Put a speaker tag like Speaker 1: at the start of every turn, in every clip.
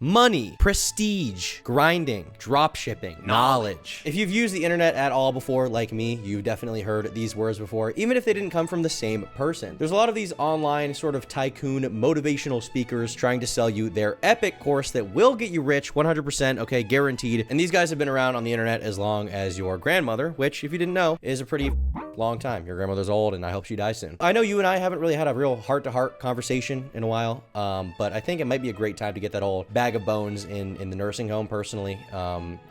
Speaker 1: money, prestige, grinding, drop shipping, knowledge. If you've used the internet at all before, like me, you've definitely heard these words before, even if they didn't come from the same person. There's a lot of these online sort of tycoon motivational speakers trying to sell you their epic course that will get you rich 100%, okay, guaranteed. And these guys have been around on the internet as long as your grandmother, which, if you didn't know, is a pretty long time. Your grandmother's old, and I hope she dies soon. I know you and I haven't really had a real heart-to-heart conversation in a while, but I think it might be a great time to get that old bag of bones in the nursing home, personally.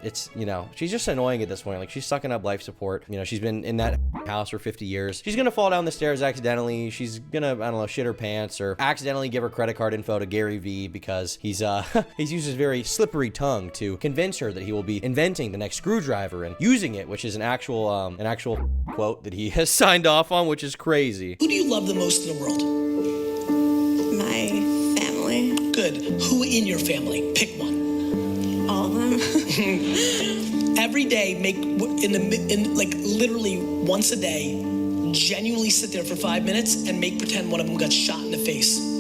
Speaker 1: It's, you know, she's just annoying at this point. Like, she's sucking up life support. You know, she's been in that house for 50 years. She's gonna fall down the stairs accidentally. She's gonna, I don't know, shit her pants or accidentally give her credit card info to Gary Vee because he's used his very slippery tongue to convince her that he will be inventing the next screwdriver and using it, which is an actual quote that he has signed off on, which is crazy.
Speaker 2: Who do you love the most in the world?
Speaker 3: My family.
Speaker 2: Good. Who in your family? Pick one.
Speaker 3: All of them.
Speaker 2: Every day, like literally once a day, genuinely sit there for 5 minutes and pretend one of them got shot in the face.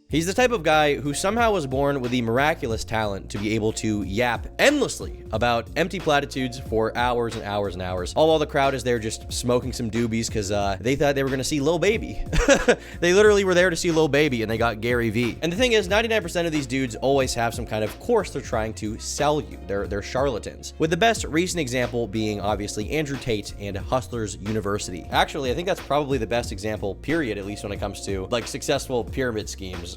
Speaker 1: He's the type of guy who somehow was born with the miraculous talent to be able to yap endlessly about empty platitudes for hours and hours and hours, all while the crowd is there just smoking some doobies because they thought they were going to see Lil Baby. They literally were there to see Lil Baby, and they got Gary Vee. And the thing is, 99% of these dudes always have some kind of course they're trying to sell you. They're charlatans. With the best recent example being, obviously, Andrew Tate and Hustlers University. Actually, I think that's probably the best example, period, at least when it comes to, like, successful pyramid schemes.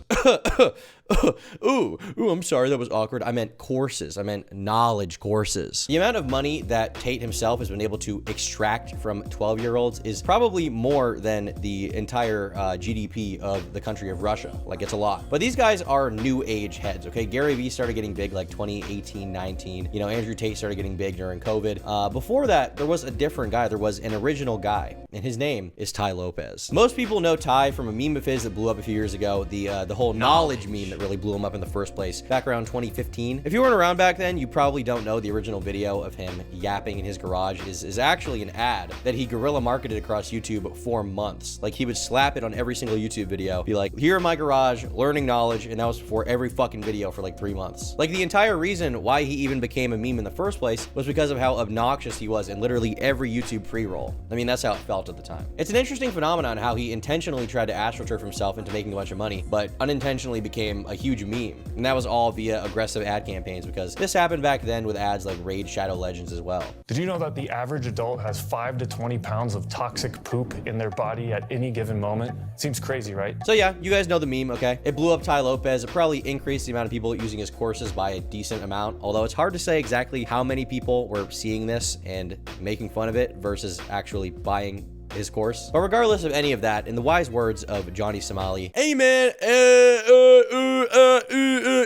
Speaker 1: Ooh, I'm sorry, that was awkward. I meant courses. I meant knowledge courses. The amount of money that Tate himself has been able to extract from 12-year-olds is probably more than the entire GDP of the country of Russia. Like, it's a lot. But these guys are new age heads, okay? Gary Vee started getting big like 2018, 19. You know, Andrew Tate started getting big during COVID. Before that, there was a different guy. There was an original guy, and his name is Tai Lopez. Most people know Tai from a meme of his that blew up a few years ago, the whole knowledge meme that really blew him up in the first place back around 2015. If you weren't around back then, you probably don't know the original video of him yapping in his garage is actually an ad that he guerrilla marketed across YouTube for months. Like, he would slap it on every single YouTube video, be like, here in my garage, learning knowledge, and that was for every fucking video for like 3 months. Like, the entire reason why he even became a meme in the first place was because of how obnoxious he was in literally every YouTube pre-roll. I mean, that's how it felt at the time. It's an interesting phenomenon how he intentionally tried to astroturf himself into making a bunch of money, but unintentionally became a huge meme. And that was all via aggressive ad campaigns, because this happened back then with ads like Raid Shadow Legends as well.
Speaker 4: Did you know that the average adult has 5 to 20 pounds of toxic poop in their body at any given moment? Seems crazy, right?
Speaker 1: So yeah, you guys know the meme, okay? It blew up Tai Lopez. It probably increased the amount of people using his courses by a decent amount, although it's hard to say exactly how many people were seeing this and making fun of it versus actually buying his course. But regardless of any of that, in the wise words of Johnny Somali, hey man,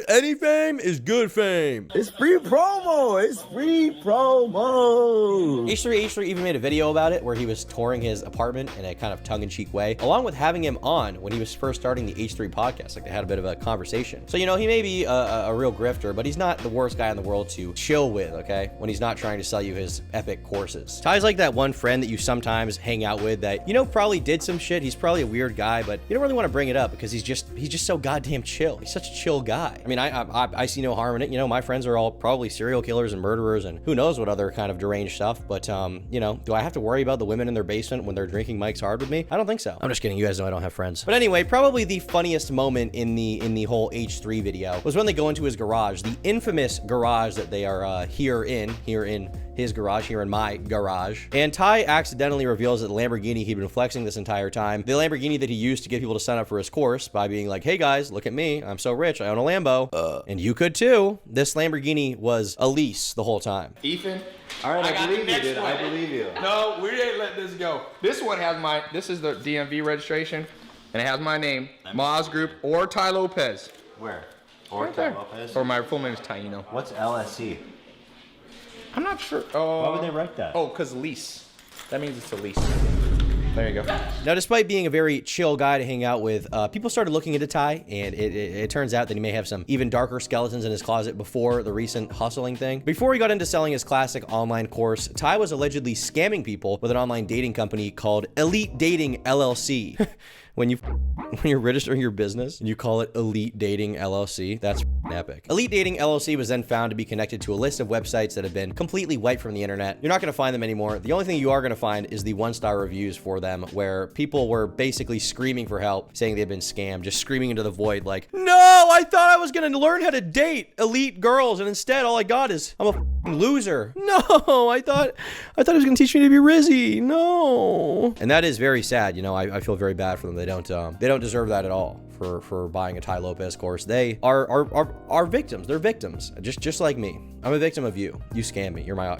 Speaker 1: any fame is good fame.
Speaker 5: It's free promo. It's free promo.
Speaker 1: H3 even made a video about it where he was touring his apartment in a kind of tongue-in-cheek way, along with having him on when he was first starting the H3 podcast. Like, they had a bit of a conversation. So, you know, he may be a real grifter, but he's not the worst guy in the world to chill with, okay? When he's not trying to sell you his epic courses. Ty's like that one friend that you sometimes hang out with that, you know, probably did some shit. He's probably a weird guy, but you don't really want to bring it up because he's just so goddamn chill. He's such a chill guy. I mean, I see no harm in it. You know, my friends are all probably serial killers and murderers and who knows what other kind of deranged stuff. But, you know, do I have to worry about the women in their basement when they're drinking Mike's Hard with me? I don't think so. I'm just kidding. You guys know I don't have friends. But anyway, probably the funniest moment in the whole H3 video was when they go into his garage, the infamous garage that they are here in his garage, here in my garage. And Tai accidentally reveals that the Lamborghini he'd been flexing this entire time, the Lamborghini that he used to get people to sign up for his course by being like, hey guys, look at me, I'm so rich, I own a Lambo. And you could too. This Lamborghini was a lease the whole time.
Speaker 6: Ethan.
Speaker 5: All right, I believe you, dude. I believe you.
Speaker 6: No, we ain't let this go. This one has this is the DMV registration, and it has my name, Maz Group, or Tai Lopez.
Speaker 5: Where? Or
Speaker 6: Right
Speaker 5: Tai
Speaker 6: there.
Speaker 5: Lopez?
Speaker 6: Or my full name is Taino.
Speaker 5: What's LSC?
Speaker 6: I'm not sure.
Speaker 5: Why would they write that?
Speaker 6: Oh, because lease. That means it's a lease. There you go.
Speaker 1: Now, despite being a very chill guy to hang out with, people started looking into Tai, and it turns out that he may have some even darker skeletons in his closet before the recent hustling thing. Before he got into selling his classic online course, Tai was allegedly scamming people with an online dating company called Elite Dating LLC. when you're registering your business and you call it Elite Dating LLC, that's epic. Elite Dating LLC was then found to be connected to a list of websites that have been completely wiped from the internet. You're not going to find them anymore. The only thing you are going to find is the 1-star reviews for them, where people were basically screaming for help, saying they've been scammed, just screaming into the void like, no, I thought I was going to learn how to date elite girls, and instead all I got is I'm a loser. No, I thought it was going to teach me to be rizzy. No. And that is very sad. You know, I feel very bad for them. They don't deserve that at all for buying a Tai Lopez course. They are victims. They're victims, just like me. I'm a victim of you. You scam me. You're my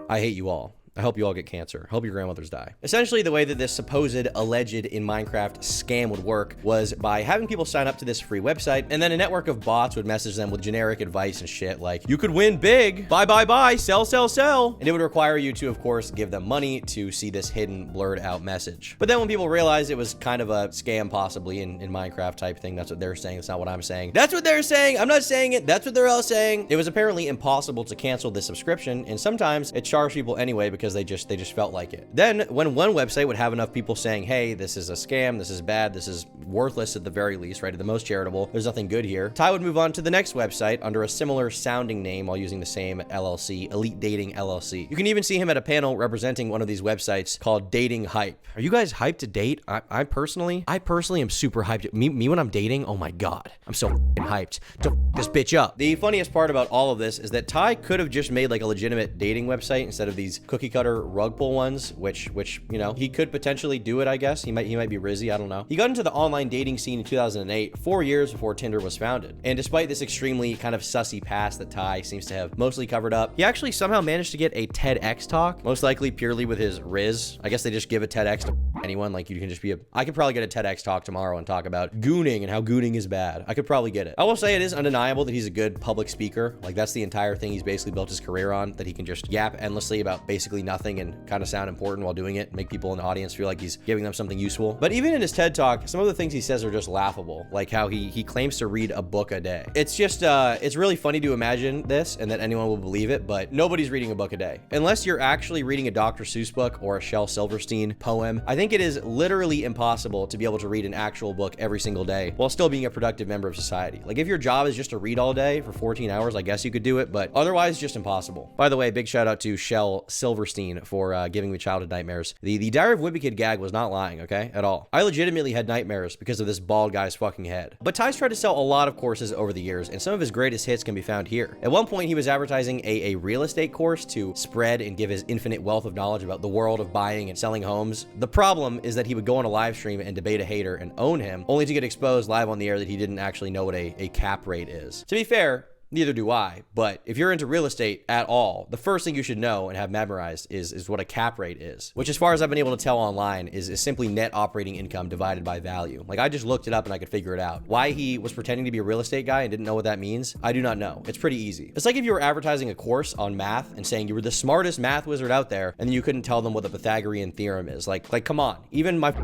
Speaker 1: I hate you all. I hope you all get cancer. I hope your grandmothers die. Essentially, the way that this supposed alleged in Minecraft scam would work was by having people sign up to this free website, and then a network of bots would message them with generic advice and shit like, you could win big, buy, sell, sell. And it would require you to, of course, give them money to see this hidden, blurred out message. But then when people realized it was kind of a scam, possibly in Minecraft type thing, that's what they're saying. That's not what I'm saying. That's what they're saying. I'm not saying it. That's what they're all saying. It was apparently impossible to cancel this subscription, and sometimes it charged people anyway because they just felt like it. Then when one website would have enough people saying, hey, this is a scam, this is bad, this is worthless at the very least, right? At the most charitable, there's nothing good here. Tai would move on to the next website under a similar sounding name while using the same LLC, Elite Dating LLC. You can even see him at a panel representing one of these websites called Dating Hype. Are you guys hyped to date? I personally am super hyped. Me when I'm dating, oh my God, I'm so hyped to this bitch up. The funniest part about all of this is that Tai could have just made like a legitimate dating website instead of these cookie cutter rug pull ones, which you know, he could potentially do it, I guess. He might be rizzy, I don't know. He got into the online dating scene in 2008, 4 years before Tinder was founded. And despite this extremely kind of sussy past that Tai seems to have mostly covered up, he actually somehow managed to get a TEDx talk, most likely purely with his riz. I guess they just give a TEDx to anyone. Like, you can just be I could probably get a TEDx talk tomorrow and talk about gooning and how gooning is bad. I could probably get it. I will say it is undeniable that he's a good public speaker. Like, that's the entire thing he's basically built his career on, that he can just yap endlessly about basically nothing and kind of sound important while doing it, make people in the audience feel like he's giving them something useful. But even in his TED talk, some of the things he says are just laughable, like how he claims to read a book a day. It's just it's really funny to imagine this and that anyone will believe it, but nobody's reading a book a day unless you're actually reading a Dr. Seuss book or a Shel Silverstein poem. I think it is literally impossible to be able to read an actual book every single day while still being a productive member of society. Like, if your job is just to read all day for 14 hours, I guess you could do it, but otherwise just impossible. By the way, big shout out to Shel Silverstein for giving me childhood nightmares. The Diary of Wimpy Kid gag was not lying, okay, at all. I legitimately had nightmares because of this bald guy's fucking head. But Tai's tried to sell a lot of courses over the years, and some of his greatest hits can be found here. At one point, he was advertising a real estate course to spread and give his infinite wealth of knowledge about the world of buying and selling homes. The problem is that he would go on a live stream and debate a hater and own him, only to get exposed live on the air that he didn't actually know what a cap rate is. To be fair, neither do I, but if you're into real estate at all, the first thing you should know and have memorized is what a cap rate is, which, as far as I've been able to tell online, is simply net operating income divided by value. Like, I just looked it up and I could figure it out. Why he was pretending to be a real estate guy and didn't know what that means, I do not know. It's pretty easy. It's like if you were advertising a course on math and saying you were the smartest math wizard out there, and then you couldn't tell them what the Pythagorean theorem is. Like come on. Even my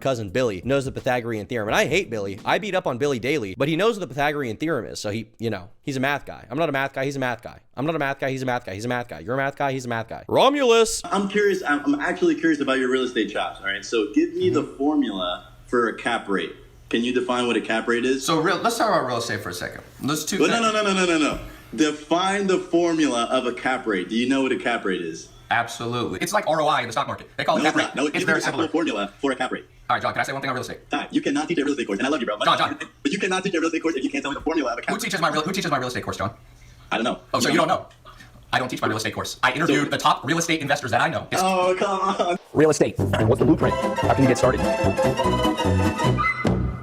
Speaker 1: cousin Billy knows the Pythagorean theorem, and I hate Billy. I beat up on Billy daily, but he knows what the Pythagorean theorem is, so he's a math guy. I'm not a math guy. He's a math guy. I'm not a math guy. He's a math guy. He's a math guy. You're a math guy. He's a math guy. Romulus.
Speaker 7: I'm curious. I'm actually curious about your real estate chops. All right. So give me the formula for a cap rate. Can you define what a cap rate is?
Speaker 6: So let's talk about real estate for a second. Those two.
Speaker 7: No. Define the formula of a cap rate. Do you know what a cap rate is?
Speaker 6: Absolutely. It's like ROI in the stock market. They call it cap rate.
Speaker 7: No,
Speaker 6: it's very similar.
Speaker 7: Formula for a cap rate.
Speaker 6: All right, John, can I say one thing on real estate?
Speaker 7: You cannot teach a real estate course, and I love you, bro.
Speaker 6: John.
Speaker 7: But you cannot teach a real estate course if you can't tell me the formula of a cap rate.
Speaker 6: Who teaches my real estate course, John?
Speaker 7: I don't know.
Speaker 6: Oh, so you don't know? I don't teach my real estate course. I interviewed the top real estate investors that I know.
Speaker 7: Oh, come on.
Speaker 6: Real estate. And what's the blueprint? How can you get started?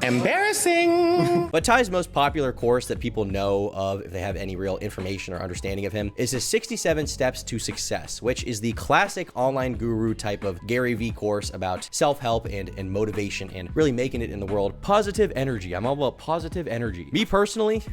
Speaker 6: Embarrassing.
Speaker 1: But Tai's most popular course that people know of, if they have any real information or understanding of him, is his 67 Steps to Success, which is the classic online guru type of Gary V course about self-help and motivation and really making it in the world. Positive energy. I'm all about positive energy. Me personally,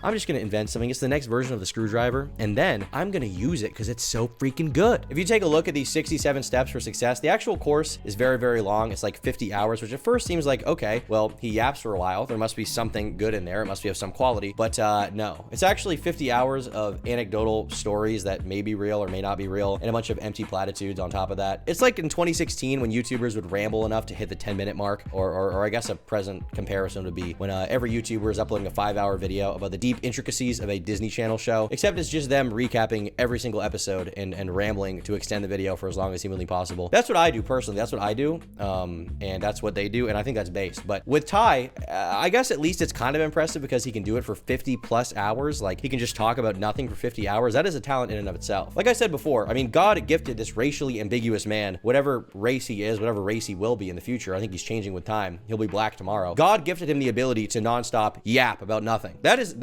Speaker 1: I'm just going to invent something. It's the next version of the screwdriver, and then I'm going to use it because it's so freaking good. If you take a look at these 67 Steps for Success, the actual course is very, very long. It's like 50 hours, which at first seems like, okay, well, he yaps for a while. There must be something something good in there. It must be of some quality. But no, it's actually 50 hours of anecdotal stories that may be real or may not be real, and a bunch of empty platitudes on top of that. It's like in 2016 when YouTubers would ramble enough to hit the 10-minute mark, or I guess a present comparison would be when every YouTuber is uploading a 5-hour video about the deep intricacies of a Disney Channel show, except it's just them recapping every single episode and rambling to extend the video for as long as humanly possible. That's what I do personally. That's what I do, and that's what they do, and I think that's based. But with Tai, I guess at least it's kind of impressive because he can do it for 50 plus hours. Like, he can just talk about nothing for 50 hours. That is a talent in and of itself. Like I said before, I mean, God gifted this racially ambiguous man, whatever race he is, whatever race he will be in the future. I think he's changing with time. He'll be black tomorrow. God gifted him the ability to nonstop yap about nothing. That is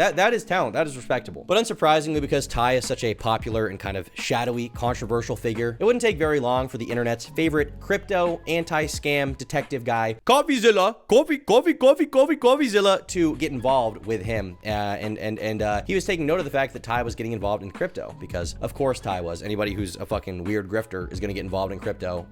Speaker 1: talent. That is respectable. But unsurprisingly, because Tai is such a popular and kind of shadowy, controversial figure, it wouldn't take very long for the internet's favorite crypto anti-scam detective guy, Coffeezilla, Coffeezilla, to get involved with him. And he was taking note of the fact that Tai was getting involved in crypto, because of course Tai was. Anybody who's a fucking weird grifter is going to get involved in crypto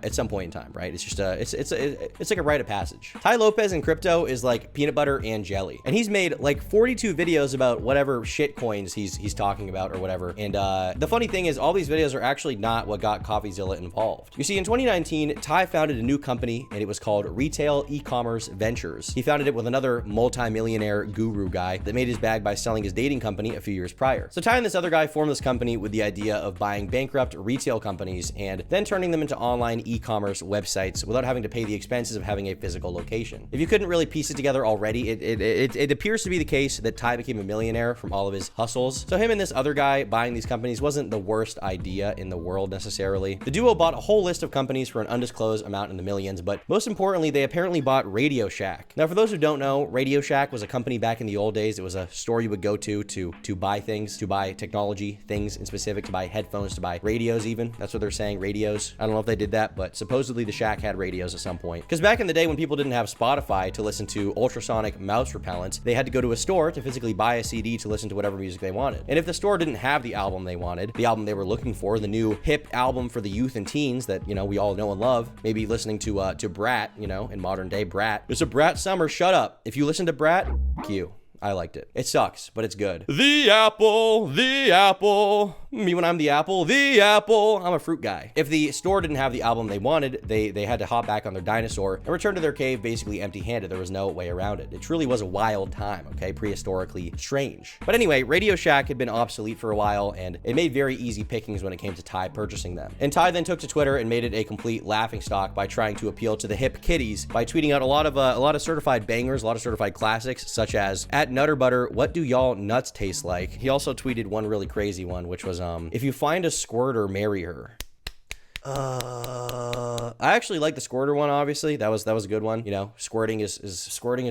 Speaker 1: at some point in time, right? It's just it's like a rite of passage. Tai Lopez in crypto is like peanut butter and jelly, and he's made like 42 videos about whatever shit coins he's talking about or whatever. And the funny thing is, all these videos are actually not what got Coffeezilla involved. You see, in 2019, Tai founded a new company, and it was called Retail E-Commerce Ventures. He founded it with another multi-millionaire guru guy that made his bag by selling his dating company a few years prior. So Tai and this other guy formed this company with the idea of buying bankrupt retail companies and then turning them into online e-commerce websites without having to pay the expenses of having a physical location. If you couldn't really piece it together already, it appears to be the case that Tai became a millionaire from all of his hustles. So him and this other guy buying these companies wasn't the worst idea in the world necessarily. The duo bought a whole list of companies for an undisclosed amount in the millions, but most importantly, they apparently bought Radio Shack. Now, for those who don't know, Radio Shack was a company back in the old days. It was a store you would go to buy things, to buy technology, things in specific, to buy headphones, to buy radios even. That's what they're saying, radios. I don't know if they did that, but supposedly the Shack had radios at some point. Because back in the day when people didn't have Spotify to listen to ultrasonic mouse repellents, they had to go to a store to physically buy a CD to listen to whatever music they wanted. And if the store didn't have the album they wanted, the album they were looking for, the new hip album for the youth and teens that, you know, we all know and love, maybe listening to Brat, you know, in modern day Brat. It's a Brat summer, shut up. If you listen to Brat, Q. I liked it. It sucks, but it's good. The apple, me when I'm the apple, I'm a fruit guy. If the store didn't have the album they wanted, they had to hop back on their dinosaur and return to their cave basically empty-handed. There was no way around it. It truly was a wild time, okay? Prehistorically strange. But anyway, Radio Shack had been obsolete for a while, and it made very easy pickings when it came to Tai purchasing them. And Tai then took to Twitter and made it a complete laughingstock by trying to appeal to the hip kiddies by tweeting out a lot of certified bangers, a lot of certified classics, such as "At Nutter Butter, what do y'all nuts taste like?" He also tweeted one really crazy one, which was, "If you find a squirter, marry her." I actually like the squirter one, obviously. That was a good one. You know, squirting is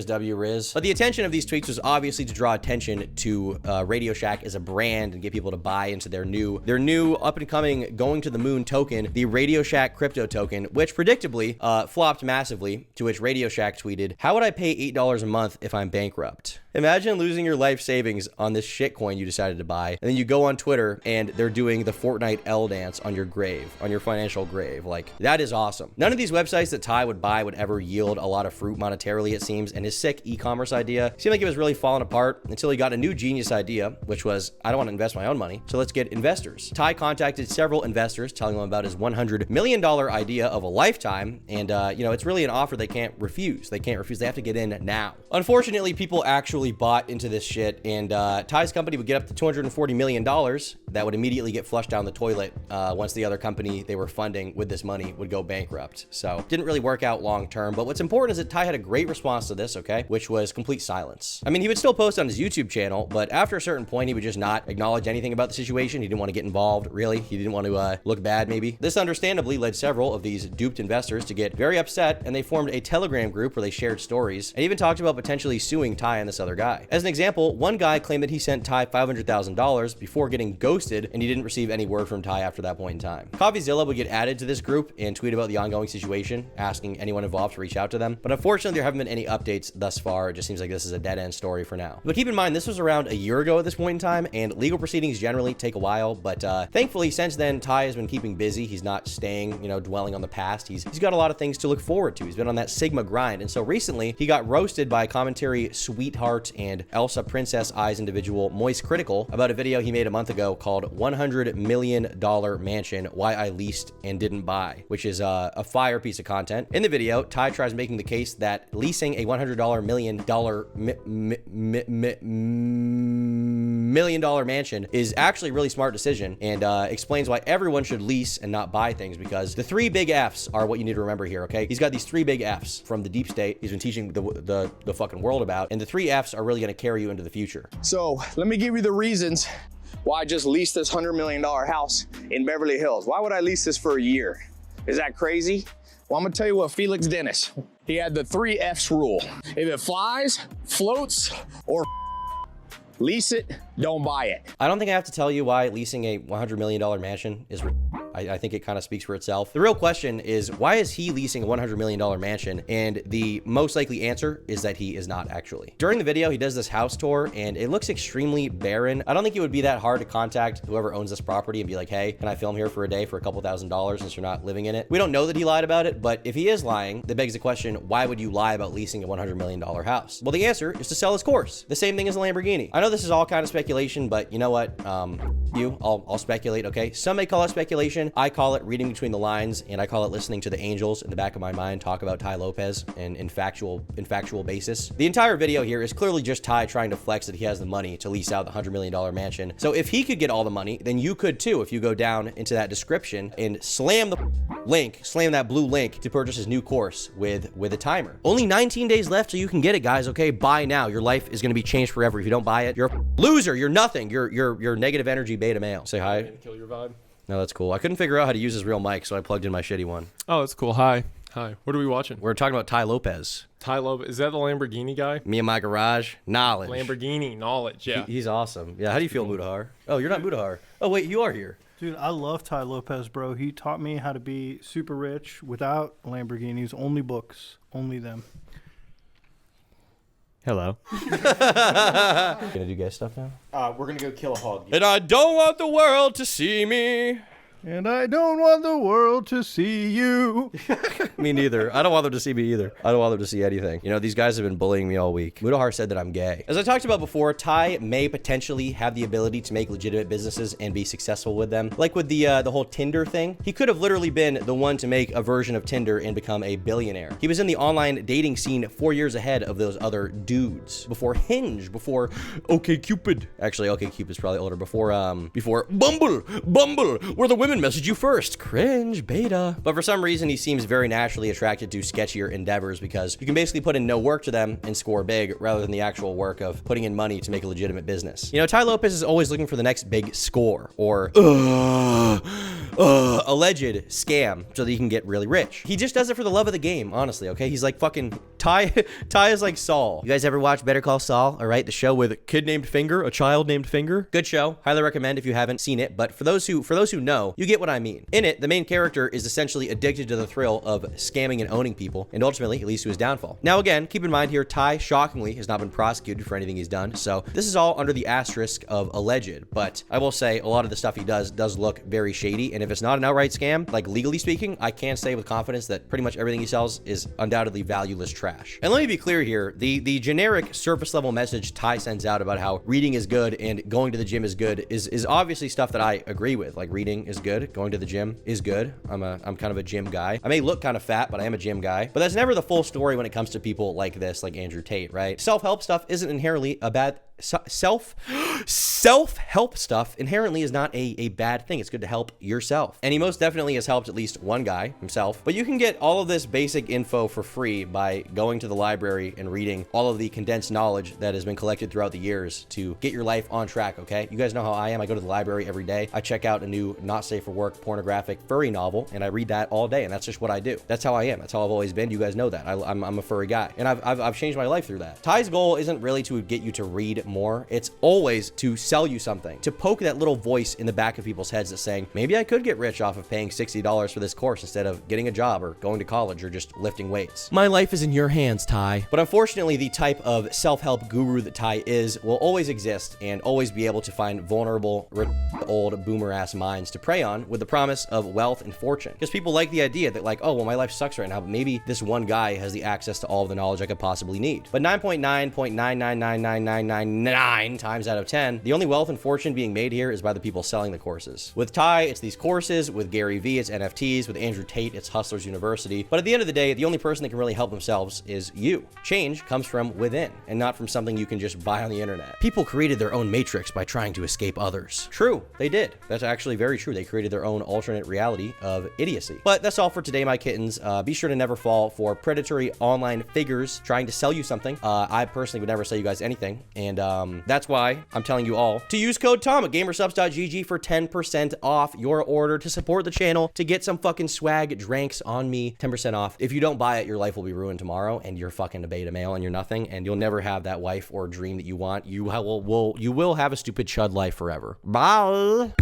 Speaker 1: W Riz. But the intention of these tweets was obviously to draw attention to Radio Shack as a brand and get people to buy into their new up and coming going to the moon token, the Radio Shack crypto token, which predictably flopped massively, to which Radio Shack tweeted, "How would I pay $8 a month if I'm bankrupt?" Imagine losing your life savings on this shitcoin you decided to buy, and then you go on Twitter and they're doing the Fortnite L dance on your grave, on your financial grave. Like, that is awesome. None of these websites that Tai would buy would ever yield a lot of fruit monetarily, it seems, and his sick e-commerce idea seemed like it was really falling apart until he got a new genius idea, which was, I don't want to invest my own money, so let's get investors. Tai contacted several investors, telling them about his $100 million idea of a lifetime, and you know, it's really an offer they can't refuse. They have to get in now. Unfortunately, people actually bought into this shit, and Tai's company would get up to $240 million that would immediately get flushed down the toilet once the other company they were funding with this money would go bankrupt. So didn't really work out long term, but what's important is that Tai had a great response to this, okay, which was complete silence. I mean, he would still post on his YouTube channel, but after a certain point, he would just not acknowledge anything about the situation. He didn't want to get involved, really. He didn't want to look bad, maybe. This understandably led several of these duped investors to get very upset, and they formed a Telegram group where they shared stories and even talked about potentially suing Tai and this other guy. As an example, one guy claimed that he sent Tai $500,000 before getting ghosted, and he didn't receive any word from Tai after that point in time. Coffeezilla would get added to this group and tweet about the ongoing situation, asking anyone involved to reach out to them. But unfortunately, there haven't been any updates thus far. It just seems like this is a dead-end story for now. But keep in mind, this was around a year ago at this point in time, and legal proceedings generally take a while. But thankfully, since then, Tai has been keeping busy. He's not staying, you know, dwelling on the past. He's got a lot of things to look forward to. He's been on that Sigma grind. And so recently, he got roasted by commentary sweetheart and Elsa Princess Eyes individual Moist Critical about a video he made a month ago called $100 Million Mansion, Why I Leased and Didn't Buy, which is a fire piece of content. In the video, Tai tries making the case that leasing a $100 million mansion is actually a really smart decision, and explains why everyone should lease and not buy things, because the three big F's are what you need to remember here, okay? He's got these three big F's from the deep state he's been teaching the fucking world about, and the three F's are really going to carry you into the future.
Speaker 6: So let me give you the reasons why I just leased this $100 million house in Beverly Hills. Why would I lease this for a year? Is that crazy? Well, I'm gonna tell you what, Felix Dennis, he had the 3 F's rule. If it flies, floats, or lease it, don't buy it.
Speaker 1: I don't think I have to tell you why leasing a $100 million mansion is I think it kind of speaks for itself. The real question is, why is he leasing a $100 million mansion? And the most likely answer is that he is not actually. During the video, he does this house tour and it looks extremely barren. I don't think it would be that hard to contact whoever owns this property and be like, hey, can I film here for a day for a couple $1,000s since you're not living in it? We don't know that he lied about it, but if he is lying, that begs the question, why would you lie about leasing a $100 million house? Well, the answer is to sell his course. The same thing as a Lamborghini. I know this is all kind of speculation, but you know what? I'll speculate, okay? Some may call it speculation. I call it reading between the lines, and I call it listening to the angels in the back of my mind talk about Tai Lopez and in factual basis. The entire video here is clearly just Tai trying to flex that he has the money to lease out the $100 million mansion. So if he could get all the money, then you could too if you go down into that description and slam that blue link to purchase his new course with a timer. Only 19 days left so you can get it, guys, okay? Buy now. Your life is going to be changed forever. If you don't buy it, you're a loser. You're nothing. You're negative energy beta male. Say hi.
Speaker 8: Kill your vibe.
Speaker 1: No, that's cool. I couldn't figure out how to use his real mic, so I plugged in my shitty one.
Speaker 8: Oh, that's cool. Hi. What are we watching?
Speaker 1: We're talking about Tai Lopez.
Speaker 8: Tai Lopez. Is that the Lamborghini guy?
Speaker 1: Me and my garage. Knowledge.
Speaker 8: Lamborghini knowledge. Yeah.
Speaker 1: He's awesome. Yeah. How do you feel, Mudahar? Oh, you're not Mudahar. Oh, wait, you are here.
Speaker 9: Dude, I love Tai Lopez, bro. He taught me how to be super rich without Lamborghinis. Only books. Only them.
Speaker 10: Hello.
Speaker 1: Gonna do guest stuff now?
Speaker 10: We're gonna go kill a hog.
Speaker 1: And I don't want the world to see me.
Speaker 9: And I don't want the world to see you.
Speaker 1: Me neither. I don't want them to see me either. I don't want them to see anything. You know, these guys have been bullying me all week. Mudahar said that I'm gay. As I talked about before, Tai may potentially have the ability to make legitimate businesses and be successful with them. Like with the whole Tinder thing. He could have literally been the one to make a version of Tinder and become a billionaire. He was in the online dating scene 4 years ahead of those other dudes. Before Hinge, before OkCupid. Actually, OkCupid's probably older. Before Bumble, where the women message you first. Cringe, beta. But for some reason, he seems very naturally attracted to sketchier endeavors because you can basically put in no work to them and score big rather than the actual work of putting in money to make a legitimate business. You know, Tai Lopez is always looking for the next big score or alleged scam so that he can get really rich. He just does it for the love of the game, honestly, okay? He's like fucking Tai is like Saul. You guys ever watch Better Call Saul? All right, the show with a kid named Finger, a child named Finger. Good show. Highly recommend if you haven't seen it. But for those who know, you get what I mean. In it, the main character is essentially addicted to the thrill of scamming and owning people, and ultimately it leads to his downfall. Now again, keep in mind here, Tai shockingly has not been prosecuted for anything he's done, so this is all under the asterisk of alleged, but I will say a lot of the stuff he does look very shady, and if it's not an outright scam, like legally speaking, I can say with confidence that pretty much everything he sells is undoubtedly valueless trash. And let me be clear here, the generic surface level message Tai sends out about how reading is good and going to the gym is good is obviously stuff that I agree with. Like reading is good, going to the gym is good. I'm kind of a gym guy. I may look kind of fat, but I am a gym guy. But that's never the full story when it comes to people like this, like Andrew Tate, right? Self-help stuff isn't inherently a bad self-help stuff inherently is not a bad thing. It's good to help yourself. And he most definitely has helped at least one guy, himself. But you can get all of this basic info for free by going to the library and reading all of the condensed knowledge that has been collected throughout the years to get your life on track, okay? You guys know how I am. I go to the library every day. I check out a new not safe for work pornographic furry novel and I read that all day, and that's just what I do. That's how I am. That's how I've always been. You guys know that. I'm a furry guy, and I've changed my life through that. Tai's goal isn't really to get you to read more, it's always to sell you something, to poke that little voice in the back of people's heads that's saying, maybe I could get rich off of paying $60 for this course instead of getting a job or going to college or just lifting weights. My life is in your hands, Tai. But unfortunately, the type of self-help guru that Tai is will always exist and always be able to find vulnerable, old boomer-ass minds to prey on with the promise of wealth and fortune. Because people like the idea that like, oh, well, my life sucks right now, but maybe this one guy has the access to all of the knowledge I could possibly need. But 9.9.9999999 times out of 10, the only wealth and fortune being made here is by the people selling the courses. With Tai, it's these courses. With Gary Vee, it's NFTs. With Andrew Tate, it's Hustlers University. But at the end of the day, the only person that can really help themselves is you. Change comes from within and not from something you can just buy on the internet. People created their own matrix by trying to escape others. True, they did. That's actually very true. They created their own alternate reality of idiocy. But that's all for today, my kittens. Be sure to never fall for predatory online figures trying to sell you something. I personally would never sell you guys anything. And that's why I'm telling you all to use code TOM at gamersubs.gg for 10% off your order to support the channel, to get some fucking swag dranks on me. 10% off. If you don't buy it, your life will be ruined tomorrow and you're fucking a beta male and you're nothing and you'll never have that wife or dream that you want. You will have a stupid chud life forever. Bye.